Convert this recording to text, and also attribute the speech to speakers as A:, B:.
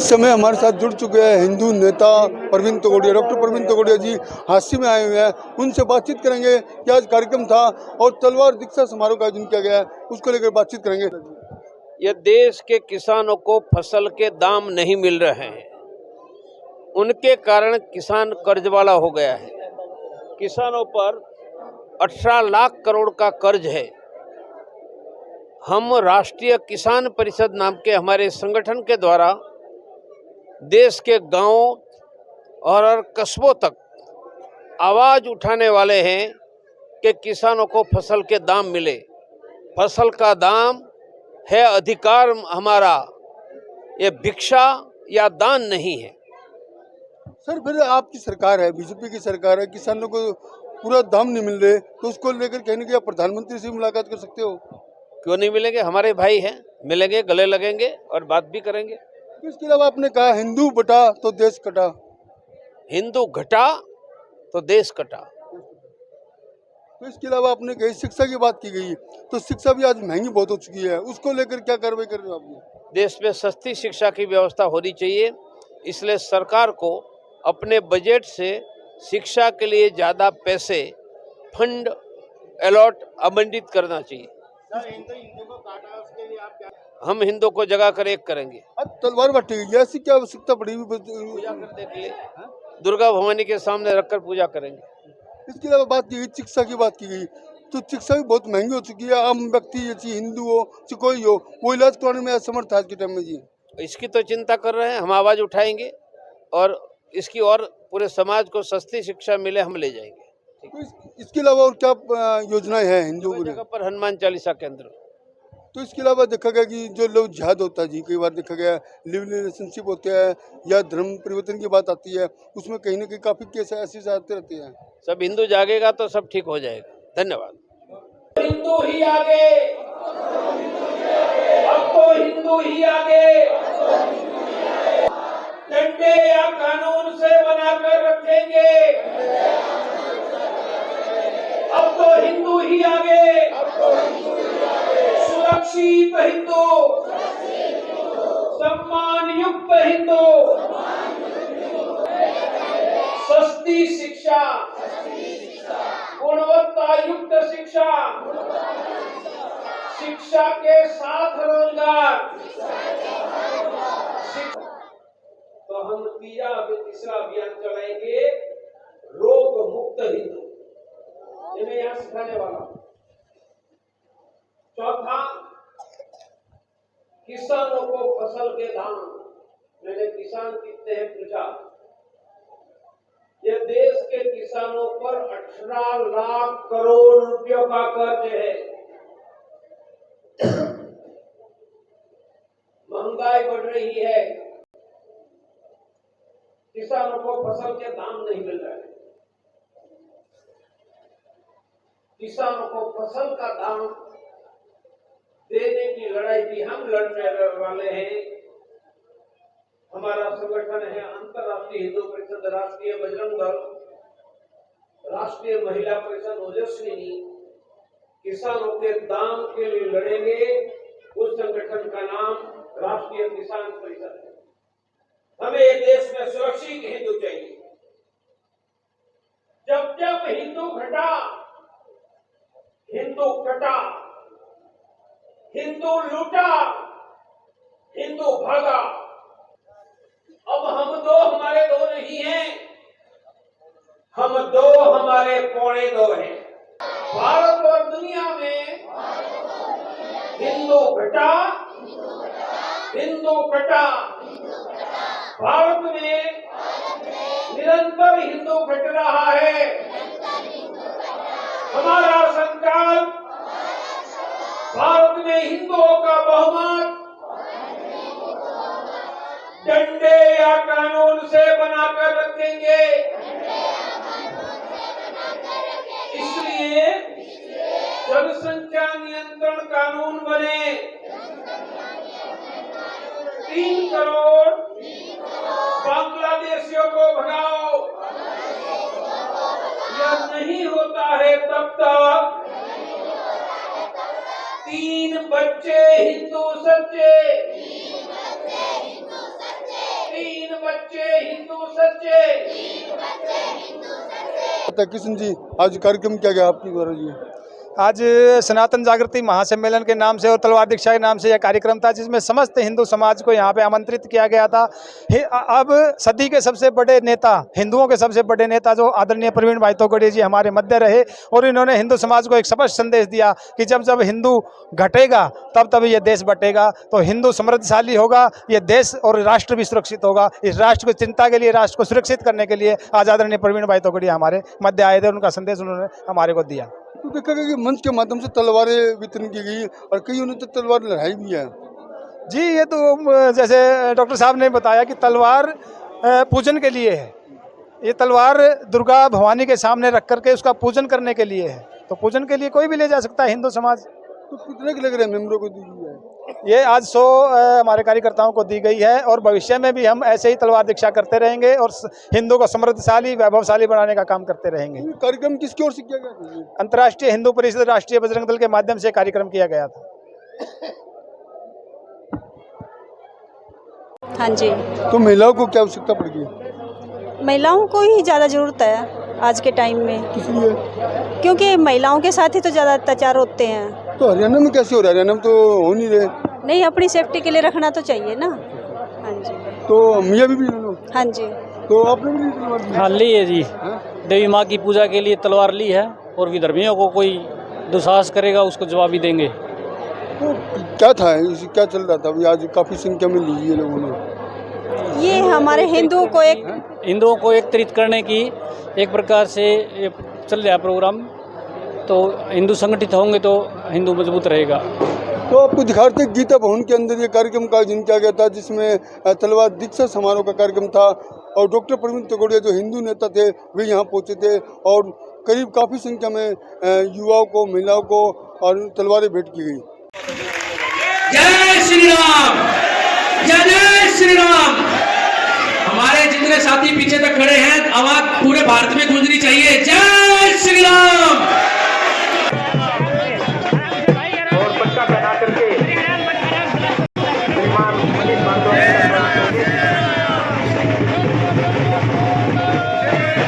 A: इस समय हमारे साथ जुड़ चुके हैं हिंदू नेता प्रवीण तोगड़िया। डॉक्टर प्रवीण तोगड़िया जी हास्य में आए हुए हैं, उनसे बातचीत करेंगे कि आज कार्यक्रम था और तलवार दीक्षा समारोह का आयोजन किया गया है, उसको लेकर बातचीत करेंगे।
B: ये देश के किसानों को फसल के दाम नहीं मिल रहे हैं, उनके कारण किसान कर्ज वाला हो गया है। किसानों पर 18 लाख करोड़ का कर्ज है। हम राष्ट्रीय किसान परिषद नाम के हमारे संगठन के द्वारा देश के गांवों और कस्बों तक आवाज उठाने वाले हैं कि किसानों को फसल के दाम मिले। फसल का दाम है अधिकार हमारा, ये भिक्षा या दान नहीं है।
A: सर फिर आपकी सरकार है, बीजेपी की सरकार है, किसानों को पूरा दाम नहीं मिल रहे, तो उसको लेकर कहने की आप प्रधानमंत्री से मुलाकात कर सकते हो।
B: क्यों नहीं मिलेंगे? हमारे भाई हैं, मिलेंगे, गले लगेंगे और बात भी करेंगे।
A: तो इसके अलावा आपने कहा हिंदू बटा तो देश कटा।
B: हिंदू घटा तो देश कटा।
A: तो इसके अलावा आपने कही शिक्षा की बात की गई, तो शिक्षा भी आज महंगी बहुत हो चुकी है, उसको लेकर क्या कार्रवाई कर रहे हो आप?
B: देश में सस्ती शिक्षा की व्यवस्था होनी चाहिए, इसलिए सरकार को अपने बजट से शिक्षा के लिए ज़्यादा पैसे फंड अलॉट आवंटित करना चाहिए। हम हिंदू को जगा कर एक करेंगे।
A: अब तलवार बांटी गई, ऐसी क्या आवश्यकता पड़ी?
B: पूजा करने के लिए दुर्गा भवानी के सामने रखकर पूजा करेंगे।
A: इसके अलावा बात की गई शिक्षा की बात की गई, तो शिक्षा भी बहुत महंगी हो चुकी है। आम व्यक्ति जैसे हिंदू हो चाहे कोई हो, वो इलाज कराने में असमर्थ है आज के टाइम में जी।
B: इसकी तो चिंता कर रहे हैं, हम आवाज उठाएंगे और इसकी और पूरे समाज को सस्ती शिक्षा मिले हम ले जाएंगे।
A: तो इसके अलावा और क्या योजनाएं हैं हिंदुओं
B: जगह
A: को?
B: पर हनुमान चालीसा केंद्र।
A: तो इसके अलावा देखा गया कि जो लोग जिहाद होता है जी, कई बार देखा गया लिव इन रिलेशनशिप होते हैं या धर्म परिवर्तन की बात आती है, उसमें कहीं ना कहीं काफी केस ऐसी आते रहते हैं।
B: सब हिंदू जागेगा तो सब ठीक हो जाएगा। धन्यवाद। हिंदू ही आगे, अब तो हिंदू ही आगे। डंडे या कानून से बनाकर रखेंगे, अब तो हिंदू ही आगे। सुरक्षित हिंदू, सम्मान युक्त हिंदू, सस्ती शिक्षा, गुणवत्ता युक्त शिक्षा, शिक्षा के साथ रोजगार। तो हम तीसरा अभियान चलाएंगे, रोग मुक्त हिंदू, ये मैं यहाँ सिखाने वाला हूँ। चौथा, किसानों को फसल के दाम। मैंने किसान कितने हैं पूछा, ये देश के किसानों पर 18 लाख करोड़ रुपयों का कर्ज है। महंगाई बढ़ रही है, किसानों को फसल के दाम नहीं मिल रहे। किसानों को फसल का दाम देने की लड़ाई भी हम लड़ने वाले हैं। हमारा संगठन है अंतर्राष्ट्रीय हिंदू परिषद, राष्ट्रीय बजरंग दल, राष्ट्रीय महिला परिषद ओजस्विनी। किसानों के दाम के लिए लड़ेंगे, उस संगठन का नाम राष्ट्रीय किसान परिषद है। हमें देश में सुरक्षित हिंदू चाहिए। जब जब हिंदू घटा, हिंदू कटा, हिंदू लूटा, हिंदू भागा। अब हम दो हमारे दो नहीं हैं, हम दो हमारे पौने दो हैं। भारत और दुनिया में हिंदू घटा, हिंदू कटा। भारत में निरंतर हिंदू घट रहा है। हमारा संकल्प, भारत में हिंदुओं का बहुमत डंडे या कानून से बनाकर रखेंगे। इसलिए जनसंख्या नियंत्रण कानून बने। 3 करोड़ बांग्लादेशियों को भगाओ। यह नहीं होता है तब तक 3 बच्चे हिंदू सच्चे, बच्चे हिंदू सच्चे।
A: किशन जी, आज कार्यक्रम क्या गया आपके द्वारा जी?
C: आज सनातन जागृति महासम्मेलन के नाम से और तलवार दीक्षा के नाम से यह कार्यक्रम था, जिसमें समस्त हिंदू समाज को यहाँ पे आमंत्रित किया गया था। अब सदी के सबसे बड़े नेता, हिंदुओं के सबसे बड़े नेता जो आदरणीय प्रवीण भाई तोगड़िया जी हमारे मध्य रहे, और इन्होंने हिंदू समाज को एक स्पष्ट संदेश दिया कि जब जब हिंदू घटेगा तब तब ये देश बटेगा। तो हिंदू समृद्धशाली होगा, ये देश और राष्ट्र भी सुरक्षित होगा। इस राष्ट्र की चिंता के लिए, राष्ट्र को सुरक्षित करने के लिए आज आदरणीय प्रवीण भाई तोगड़िया हमारे मध्य आए थे। उनका संदेश उन्होंने हमारे को दिया।
A: तो देखा गया कि मंच के माध्यम से तलवारें वितरण की गई और कईयों ने तो तलवार लड़ाई भी है
C: जी। ये तो जैसे डॉक्टर साहब ने बताया कि तलवार पूजन के लिए है। ये तलवार दुर्गा भवानी के सामने रख करके उसका पूजन करने के लिए है। तो पूजन के लिए कोई भी ले जा सकता है हिंदू समाज।
A: तो कितने के लग रहे हैं मेंबरों को दी गई है?
C: ये आज 100 हमारे कार्यकर्ताओं को दी गई है, और भविष्य में भी हम ऐसे ही तलवार दीक्षा करते रहेंगे और हिंदू को समृद्धशाली, वैभवशाली बनाने का काम करते रहेंगे।
A: ये कार्यक्रम किसकी ओर से किया गया था?
C: अंतर्राष्ट्रीय हिंदू परिषद, राष्ट्रीय बजरंग दल के माध्यम से कार्यक्रम किया गया था।
D: हाँ जी,
A: तो महिलाओं को क्या आवश्यकता पड़ गई?
D: महिलाओं को ही ज़्यादा ज़रूरत है आज के टाइम में,
A: इसलिए
D: क्योंकि महिलाओं के साथ ही तो ज़्यादा अत्याचार होते हैं।
A: तो हरियाणा में कैसे हो रहा है? हरियाणा में तो हो नहीं रहे।
D: नहीं, अपनी सेफ्टी के लिए रखना तो चाहिए ना। हाँ जी,
A: तो मियाँ भी लोग?
D: हाँ जी।
A: तो आपने भी तलवार ली?
E: हाँ, ली है जी।
A: हाँ?
E: देवी माँ की पूजा के लिए तलवार ली है, और विधर्मियों को कोई दुस्साहस करेगा उसको जवाब भी देंगे।
A: तो क्या था इसे, क्या चल रहा था अभी? आज काफी संख्या में ली है लोगों ने।
D: ये हमारे हिंदुओं को
E: एकत्रित करने की एक प्रकार से ये चल रहा है प्रोग्राम। तो हिंदू संगठित होंगे तो हिंदू मजबूत रहेगा।
A: तो आपको दिखाते हैं गीता भवन के अंदर ये कार्यक्रम का आयोजन किया गया था, जिसमें तलवार दीक्षा समारोह का कार्यक्रम था, और डॉक्टर प्रवीण तोगड़िया जो हिंदू नेता थे वे यहाँ पहुँचे थे, और करीब काफ़ी संख्या में युवाओं को, महिलाओं को और तलवारें भेंट की गई।
F: जय श्री राम, जय श्री राम। हमारे जितने साथी पीछे तक खड़े हैं, आवाज पूरे भारत में गूंजनी चाहिए।